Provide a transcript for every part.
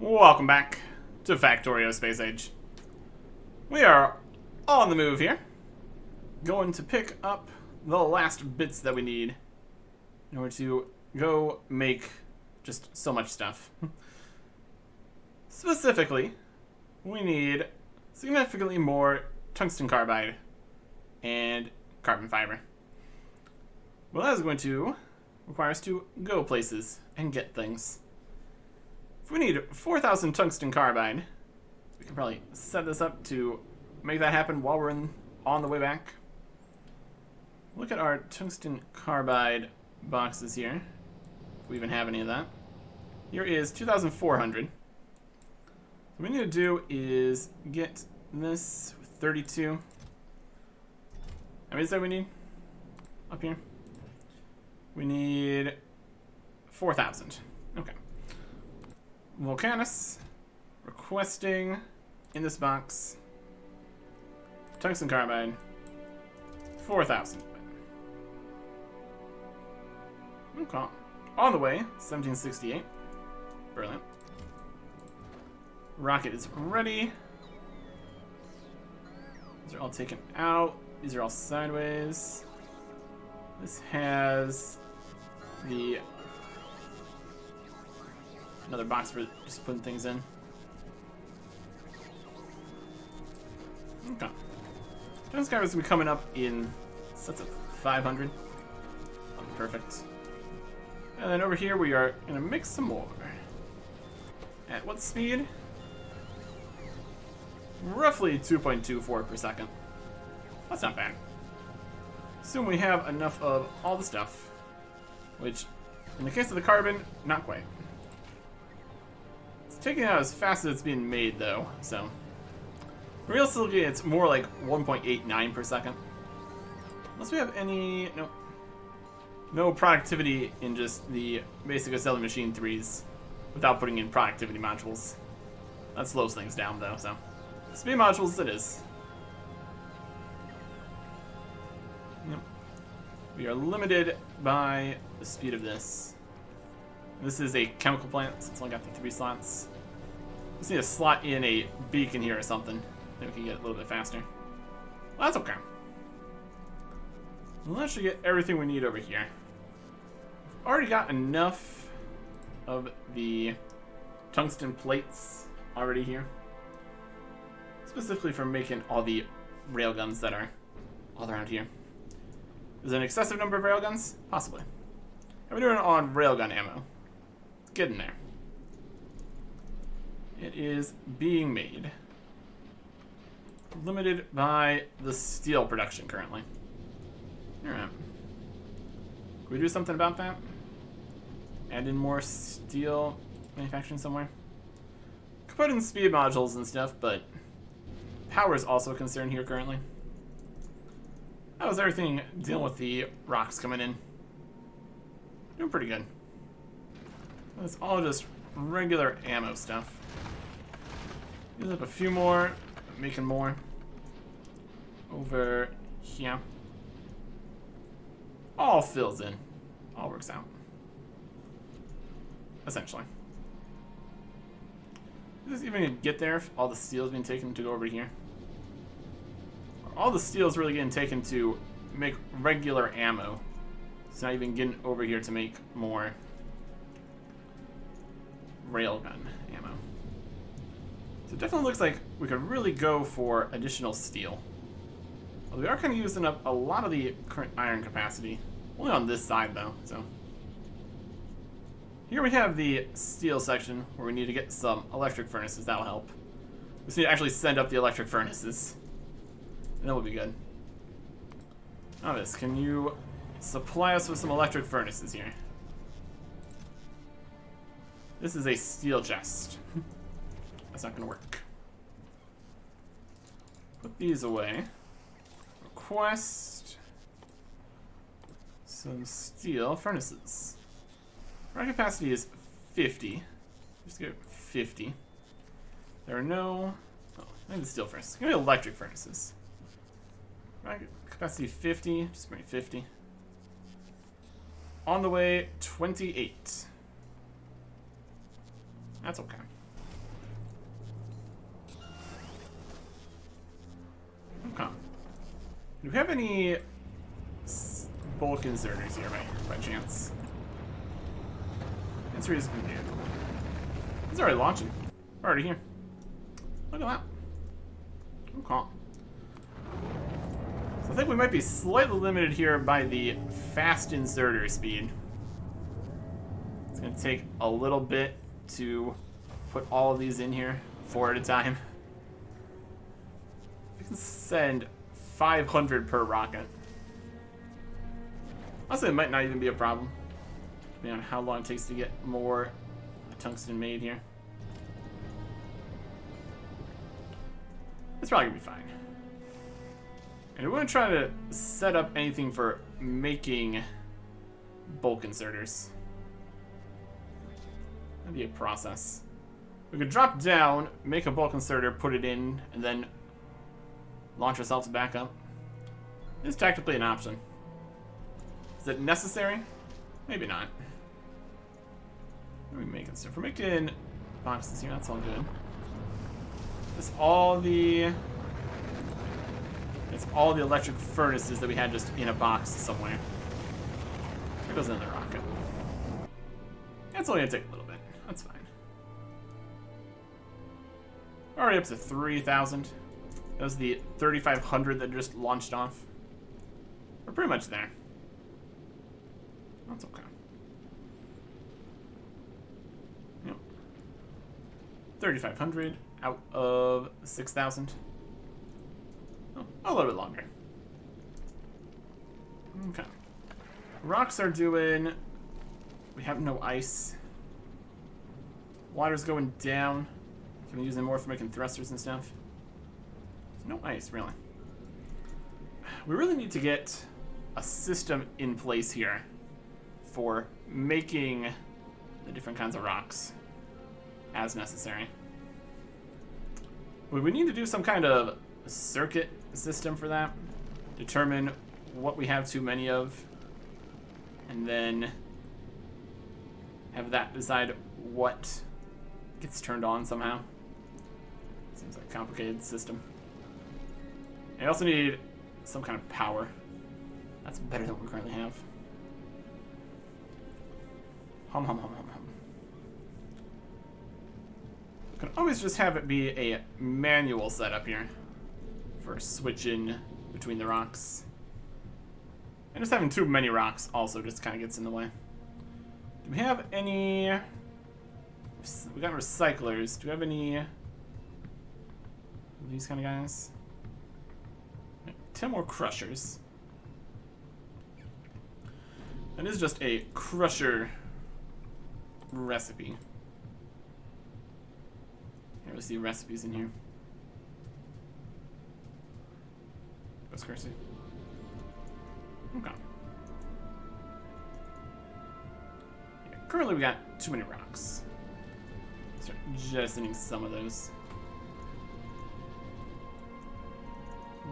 Welcome back to Factorio Space Age. We are on the move here. Going to pick up the last bits that we need in order to go make just so much stuff. Specifically, we need significantly more tungsten carbide and carbon fiber. Well, that is going to require us to go places and get things. If we need 4,000 tungsten carbide, we can probably set this up to make that happen while we're on the way back. Look at our tungsten carbide boxes here, if we even have any of that. Here is 2,400. What we need to do is get this 32. How many is that we need? Up here? We need 4,000. Okay. Volcanus requesting in this box tungsten carbide 4,000. Okay. On the way, 1768. Brilliant. Rocket is ready. These are all taken out. These are all sideways. This has the another box for just putting things in. Okay. Tungsten carbide is going to be coming up in sets of 500. Perfect. And then over here we are going to mix some more. At what speed? Roughly 2.24 per second. That's not bad. Assume we have enough of all the stuff, which, in the case of the carbon, not quite. It's taking out as fast as it's being made, though, so. Realistically, it's more like 1.89 per second. Unless we have any, no productivity in just the basic assembly machine 3s without putting in productivity modules. That slows things down, though, so. Speed modules it is. Yep. We are limited by the speed of this. This is a chemical plant, so it's only got the 3 slots. Just need to slot in a beacon here or something, then we can get a little bit faster. Well, that's okay. We'll actually get everything we need over here. We've already got enough of the tungsten plates already here. Specifically for making all the railguns that are all around here. Is there an excessive number of railguns? Possibly. And we're doing it on railgun ammo. Let's get in there. It is being made. Limited by the steel production currently. Alright. Can we do something about that? Add in more steel manufacturing somewhere? Could put in speed modules and stuff, but power is also a concern here currently. How is everything dealing with the rocks coming in? Doing pretty good. It's all just regular ammo stuff. Use up a few more, making more over here. All fills in. All works out. Essentially. Is this even gonna get there if all the steel is being taken to go over here? All the steel is really getting taken to make regular ammo. It's not even getting over here to make more railgun ammo. So it definitely looks like we could really go for additional steel. Well, we are kind of using up a lot of the current iron capacity. Only on this side, though, so. Here we have the steel section where we need to get some electric furnaces. That'll help. We just need to actually send up the electric furnaces. And that will be good. Novice, can you supply us with some electric furnaces here? This is a steel chest. That's not going to work. Put these away. Request some steel furnaces. Our capacity is 50. Just get 50. There are no... Oh, I think the steel furnaces. Give me electric furnaces. Capacity 50. Just bring 50. On the way, 28. That's okay. Do we have any bulk inserters here by chance? Answer is no. It's already launching. We're already here. Look at that. Okay. So I think we might be slightly limited here by the fast inserter speed. It's going to take a little bit to put all of these in here, 4 at a time. We can send 500 per rocket. Honestly, it might not even be a problem, depending on how long it takes to get more tungsten made here. It's probably gonna be fine. And we wouldn't try to set up anything for making bulk inserters. That'd be a process. We could drop down, make a bulk inserter, put it in, and then launch ourselves back up. It's technically an option. Is it necessary? Maybe not. What are we making? So if we're making boxes here, that's all good. It's all the electric furnaces that we had just in a box somewhere. There goes another rocket. It's only gonna take a little bit. That's fine. Already up to 3,000. That was the 3,500 that just launched off. We're pretty much there. That's okay. Yep. 3,500 out of 6,000. Oh, a little bit longer. Okay. Rocks are doing... We have no ice. Water's going down. Can we use them more for making thrusters and stuff? There's no ice, really. We really need to get a system in place here for making the different kinds of rocks as necessary. We would need to do some kind of circuit system for that. Determine what we have too many of, and then have that decide what gets turned on somehow. Seems like a complicated system. I also need some kind of power. That's better than what we currently have. Hum hum hum hum hum. Can always just have it be a manual setup here for switching between the rocks. And just having too many rocks also just kind of gets in the way. Do we have any... We got recyclers. Do we have any... These kind of guys? 10 more crushers. That is just a crusher recipe. Can't really see recipes in here. Go scarcity. Okay. Yeah, currently we got too many rocks. Start jettisoning some of those.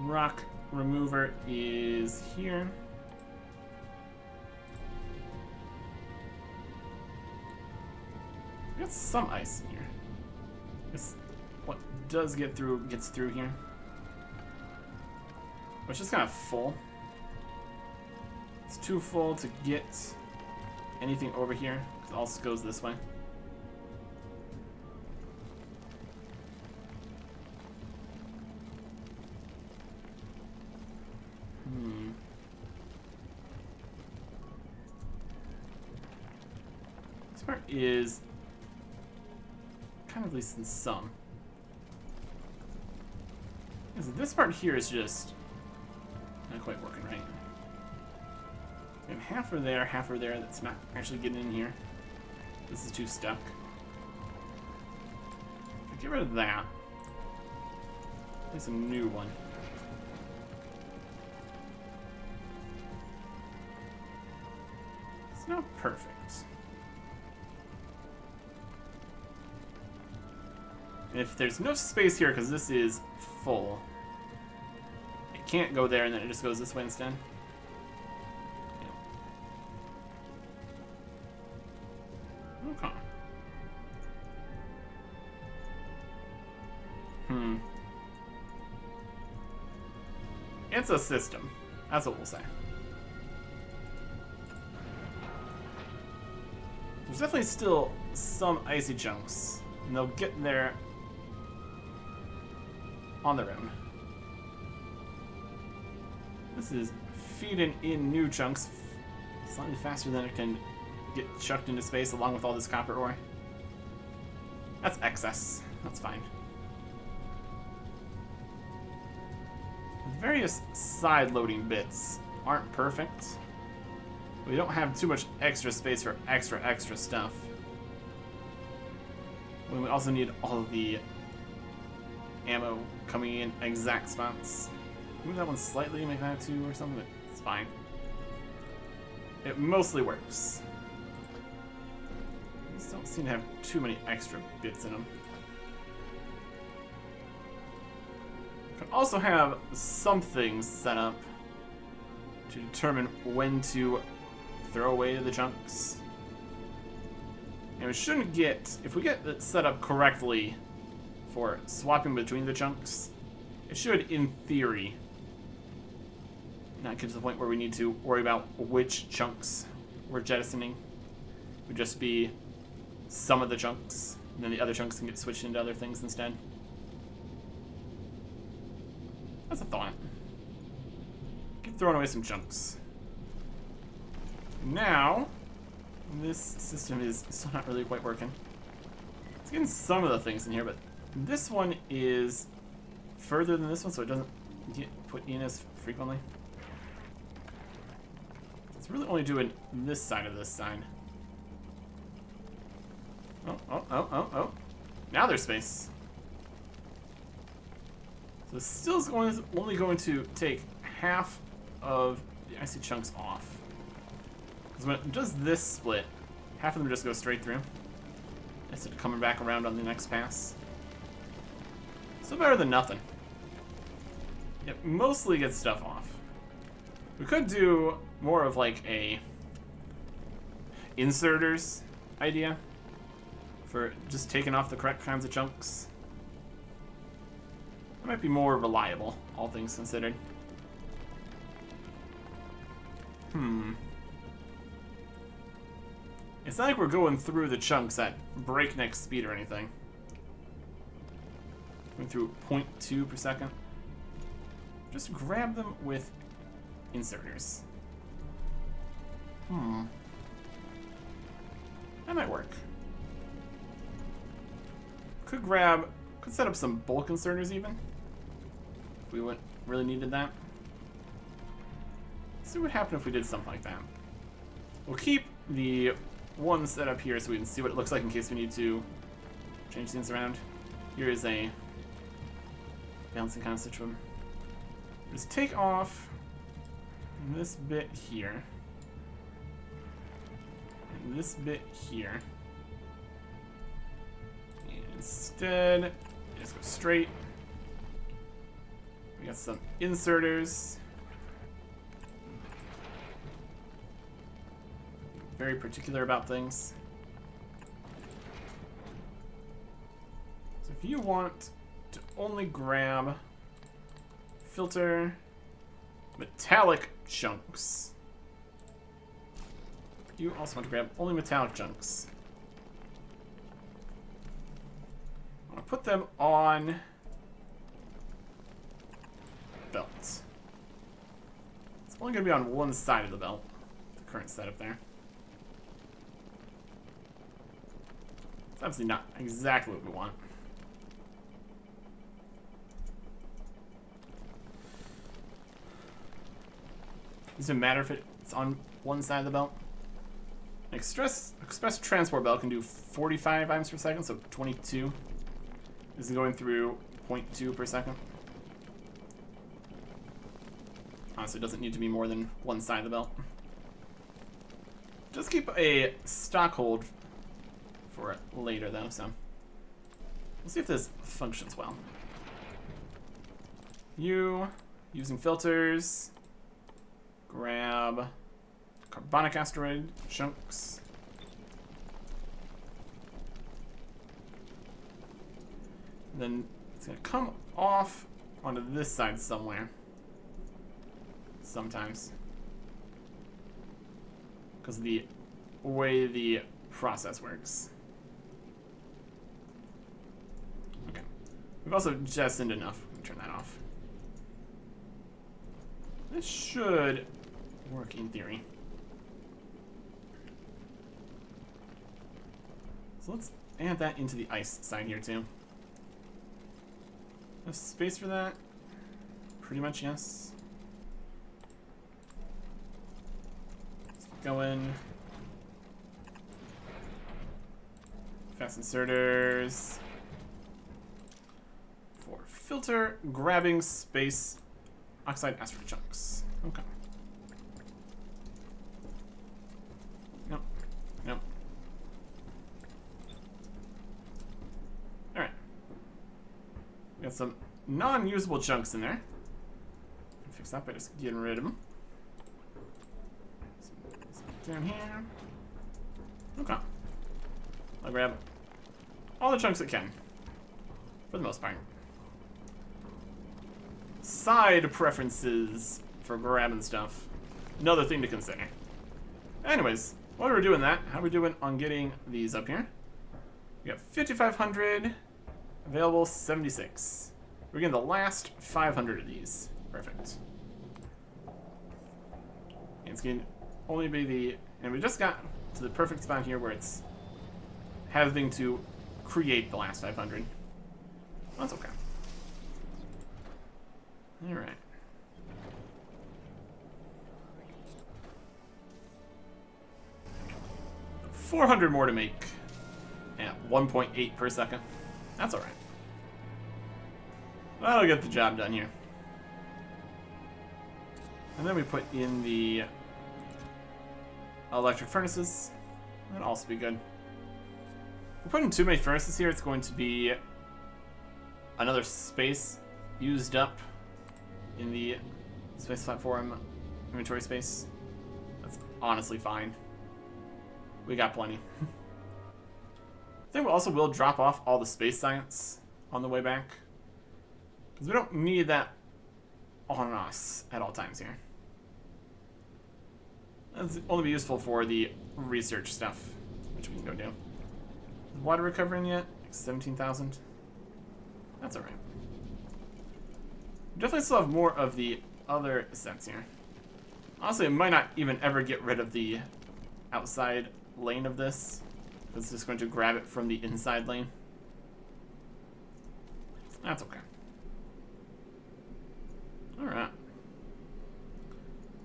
Rock remover is here. We got some ice in here. Guess what does get through gets through here. Which is kind of full. It's too full to get anything over here, because it also goes this way. This part is kind of at least in some. This part here is just not quite working right. And half are there, that's not actually getting in here. This is too stuck. Get rid of that. There's a new one. It's not perfect. And if there's no space here, because this is full, it can't go there, and then it just goes this way instead. Okay. It's a system. That's what we'll say. There's definitely still some icy chunks, and they'll get there on their own. This is feeding in new chunks slightly faster than it can get chucked into space along with all this copper ore. That's excess. That's fine. The various side-loading bits aren't perfect. We don't have too much extra space for extra stuff. We also need all of the ammo coming in exact spots. Move that one slightly, make that 2 or something, but it's fine. It mostly works. These don't seem to have too many extra bits in them. Could also have some things set up to determine when to throw away the chunks. And we shouldn't get, if we get it set up correctly for swapping between the chunks, it should, in theory, not get to the point where we need to worry about which chunks we're jettisoning. It would just be some of the chunks, and then the other chunks can get switched into other things instead. That's a thought. Keep throwing away some chunks. Now, this system is still not really quite working. It's getting some of the things in here, but this one is further than this one, so it doesn't get put in as frequently. It's really only doing this side of this side. Oh. Now there's space. So this still is only going to take half of the icy chunks off. Because when it does this split, half of them just go straight through, instead of coming back around on the next pass. Still better than nothing. It mostly gets stuff off. We could do more of like a inserters idea for just taking off the correct kinds of chunks. That might be more reliable, all things considered. It's not like we're going through the chunks at breakneck speed or anything. Going through 0.2 per second. Just grab them with inserters. That might work. Could set up some bulk inserters even. If we really needed that. See what happened if we did something like that. We'll keep the one set up here so we can see what it looks like in case we need to change things around. Here is a balancing kind of situation. Just take off this bit here. And this bit here. And instead, just go straight. We got some inserters. Very particular about things. So if you want to only grab filter metallic chunks, you also want to grab only metallic chunks. I want to put them on belts. It's only going to be on one side of the belt, the current setup there. It's obviously not exactly what we want. Does it matter if it's on one side of the belt? An express transport belt can do 45 items per second, so 22. This is going through 0.2 per second. Honestly, it doesn't need to be more than one side of the belt. Just keep a stock hold for it later, though, so we'll see if this functions well. Using filters, grab carbonic asteroid chunks. Then it's going to come off onto this side somewhere. sometimes. Because of the way the process works. Okay. We've also jettisoned enough. Turn that off. This should work in theory. So let's add that into the ice side here too. There's space for that? Pretty much yes. Let's keep going. Fast inserters. For filter, grabbing space, oxide asteroid chunks. Okay. Nope. Nope. Alright. We got some non-usable chunks in there. Fix that by just getting rid of them. Down here. Okay. I'll grab all the chunks it can. For the most part. Side preferences for grabbing stuff. Another thing to consider. Anyways, while we're doing that, how are we doing on getting these up here? We got 5,500. Available 76. We're getting the last 500 of these. Perfect. And it's going to only be the... And we just got to the perfect spot here where it's having to create the last 500. That's okay. Alright. $400 more to make at 1.8 per second. That's alright. That'll get the job done here. And then we put in the electric furnaces. That'll also be good. If we put in too many furnaces here, it's going to be another space used up in the space platform inventory space. That's honestly fine. We got plenty. I think we also will drop off all the space science on the way back. Because we don't need that on us at all times here. That's only be useful for the research stuff, which we can go do. Is water recovering yet? Like 17,000? That's alright. We definitely still have more of the other sets here. Honestly, I might not even ever get rid of the outside lane of this. It's just going to grab it from the inside lane. That's okay. Alright.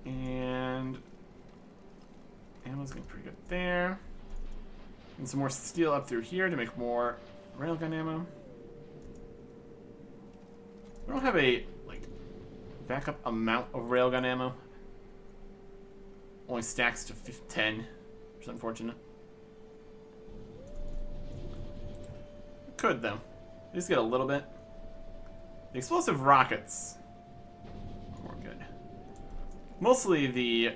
And ammo's getting pretty good there. And some more steel up through here to make more railgun ammo. We don't have a like backup amount of railgun ammo. Only stacks to 10, which is unfortunate. Could though. At least get a little bit. The explosive rockets. More good. Mostly the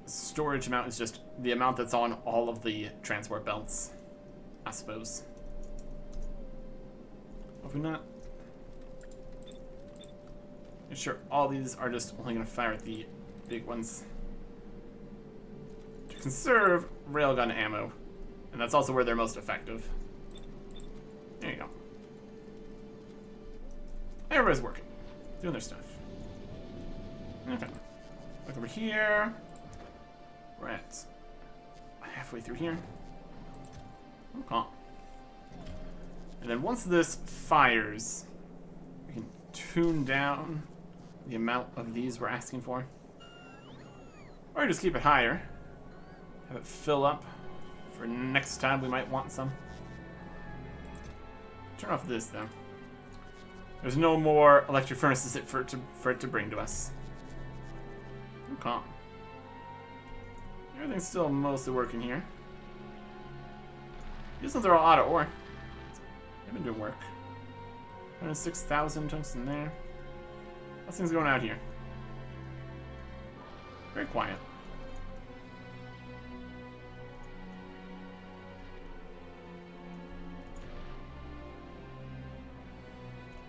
storage amount is just the amount that's on all of the transport belts, I suppose. If we not. Sure, all these are just only going to fire at the big ones. To conserve railgun ammo. And that's also where they're most effective. There you go. Everybody's working. Doing their stuff. Okay. Look over here. We're at halfway through here. Okay. And then once this fires, we can tune down the amount of these we're asking for. Or just keep it higher. Have it fill up for next time we might want some. Turn off this though. There's no more electric furnaces for it to bring to us. Okay. Everything's still mostly working here. These ones are all out of ore. They've been doing work. 106,000 tungsten there. How's things going out here? Very quiet.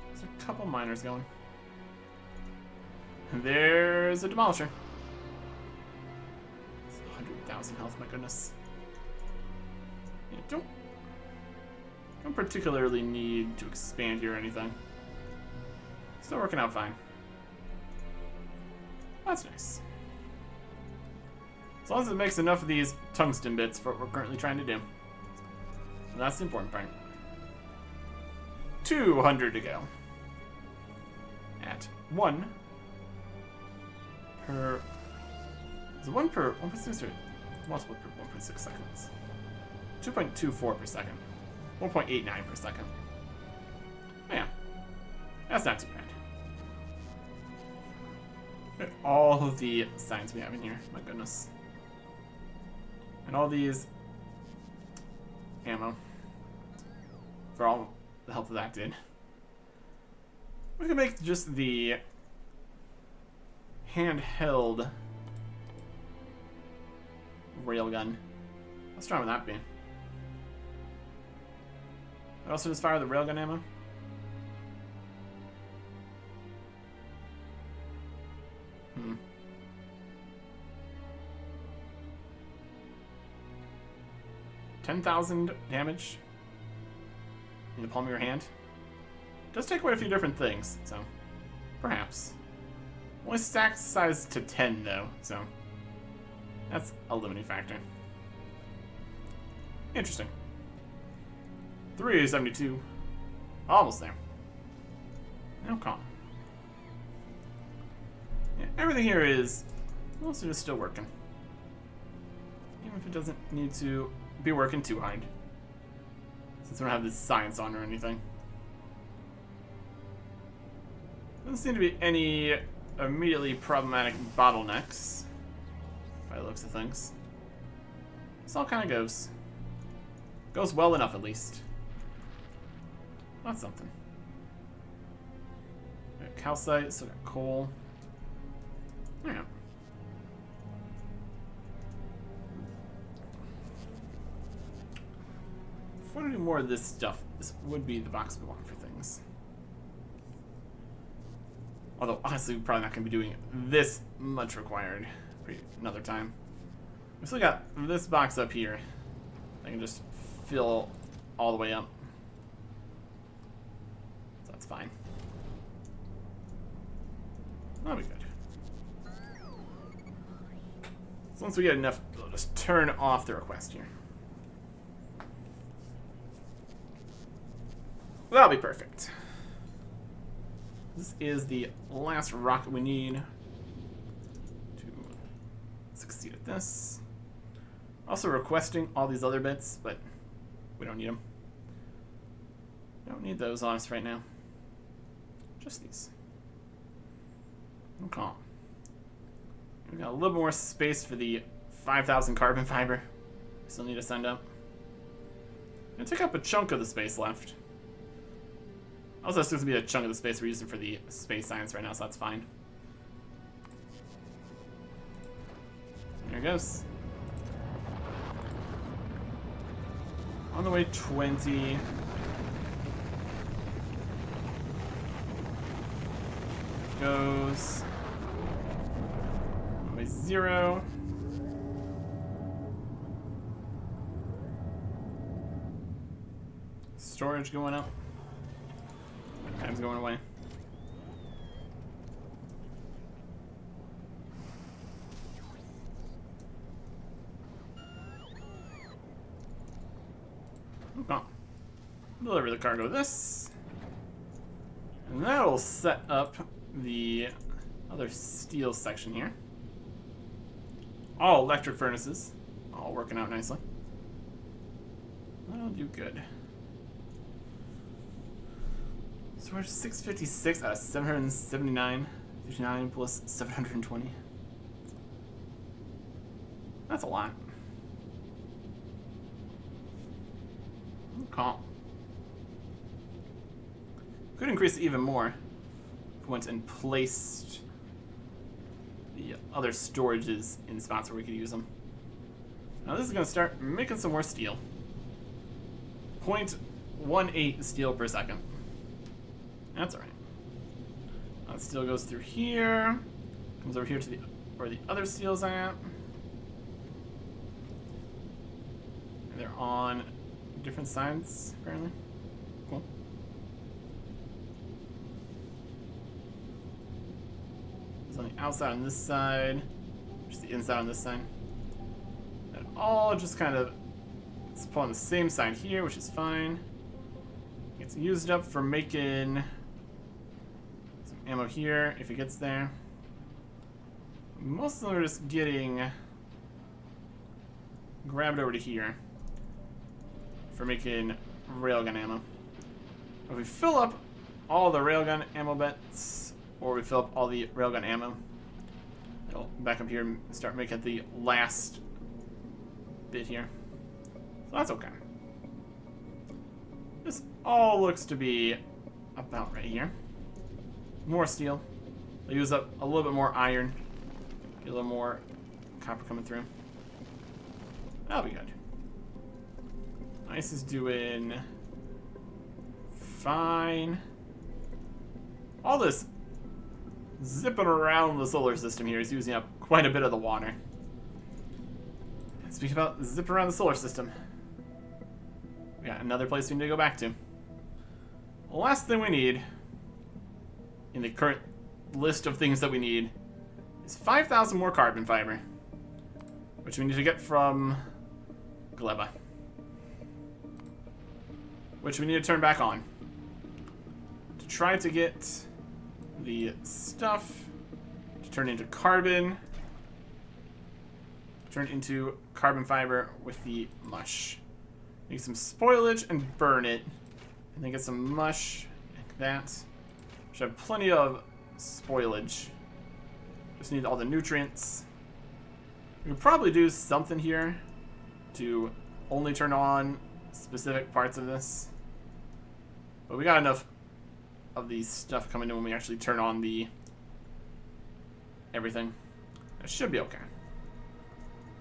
There's a couple miners going. There's a demolisher. 100,000 health, my goodness. Yeah, don't particularly need to expand here or anything. Still working out fine. That's nice. As long as it makes enough of these tungsten bits for what we're currently trying to do. So that's the important part. 200 to go. At 1 per... Is it 1 per 1.6 or multiple per 1.6 seconds? 2.24 per second. 1.89 per second. Oh, yeah. That's not too bad. Look at all of the signs we have in here. My goodness. And all these ammo. For all the help that did. We can make just the handheld railgun. How strong would that be? It also just fire the railgun ammo. 10,000 damage in the palm of your hand. Does take away a few different things, so perhaps. Only stack size to 10 though, so that's a limiting factor. Interesting. 372. Almost there. Now calm. Yeah, everything here is mostly just still working. Even if it doesn't need to be working too hard. Since we don't have this science on or anything. Doesn't seem to be any immediately problematic bottlenecks. By the looks of things. This all kind of goes. Goes well enough, at least. That's something. Got calcite, still got coal. Yeah. If we want to do more of this stuff, this would be the box we want for things. Although, honestly, we're probably not going to be doing this much required for another time. We still got this box up here. I can just fill all the way up. So that's fine. That'll be good. So once we get enough, we'll just turn off the request here. That'll be perfect. This is the last rocket we need to succeed at this. Also requesting all these other bits, but we don't need them. Don't need those on us right now. Just these. Okay. We got a little more space for the 5,000 carbon fiber. We still need to send up. Gonna take up a chunk of the space left. Also, it's going to be a chunk of the space we're using for the space science right now, so that's fine. There it goes. On the way, 20. Goes. On the way, 0. Storage going up. Time's going away. Okay. Deliver the cargo this. And that'll set up the other steel section here. All electric furnaces. All working out nicely. That'll do good. So we're 656 out of 779. 59 plus 720. That's a lot. Okay. Could increase it even more if we went and placed the other storages in spots where we could use them. Now this is going to start making some more steel. 0.18 steel per second. That's alright. That steel goes through here. Comes over here to the where the other steel's at. And they're on different sides, apparently. Cool. It's on the outside on this side. Just the inside on this side. And all just kind of spawn on the same side here, which is fine. Gets used up for making some ammo here if it gets there. Most of them are just getting grabbed over to here for making railgun ammo. If we fill up all the railgun ammo bits, or we fill up all the railgun ammo, it'll back up here and start making the last bit here. So that's okay. This all looks to be about right here. More steel. They use up a little bit more iron. Get a little more copper coming through. That'll be good. Ice is doing fine. All this zipping around the solar system here is using up quite a bit of the water. Speaking about zipping around the solar system, we got another place we need to go back to. The last thing we need in the current list of things that we need is 5,000 more carbon fiber, which we need to get from Gleba, which we need to turn back on to try to get the stuff to turn into carbon, turn into carbon fiber with the mush. Make some spoilage and burn it, and then get some mush like that. Should have plenty of spoilage. Just need all the nutrients. We could probably do something here to only turn on specific parts of this. But we got enough of the stuff coming in when we actually turn on the everything. It should be okay.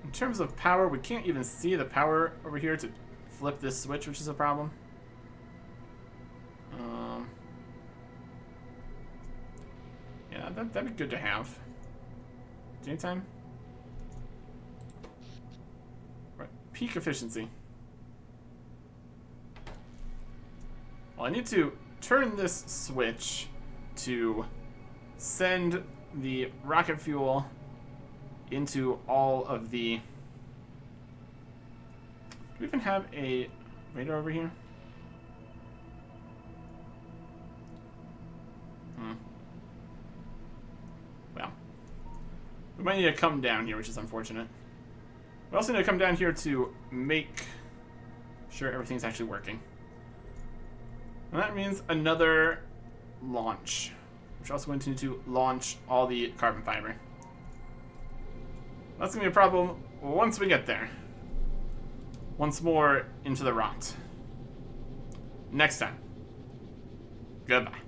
In terms of power, we can't even see the power over here to flip this switch, which is a problem. Yeah, that'd be good to have. Daytime? Right, peak efficiency. Well, I need to turn this switch to send the rocket fuel into all of the... Do we even have a radar over here? Well, we might need to come down here, which is unfortunate. We also need to come down here to make sure everything's actually working. And that means another launch, which also going to need to launch all the carbon fiber. That's going to be a problem once we get there. Once more into the rot. Next time. Goodbye.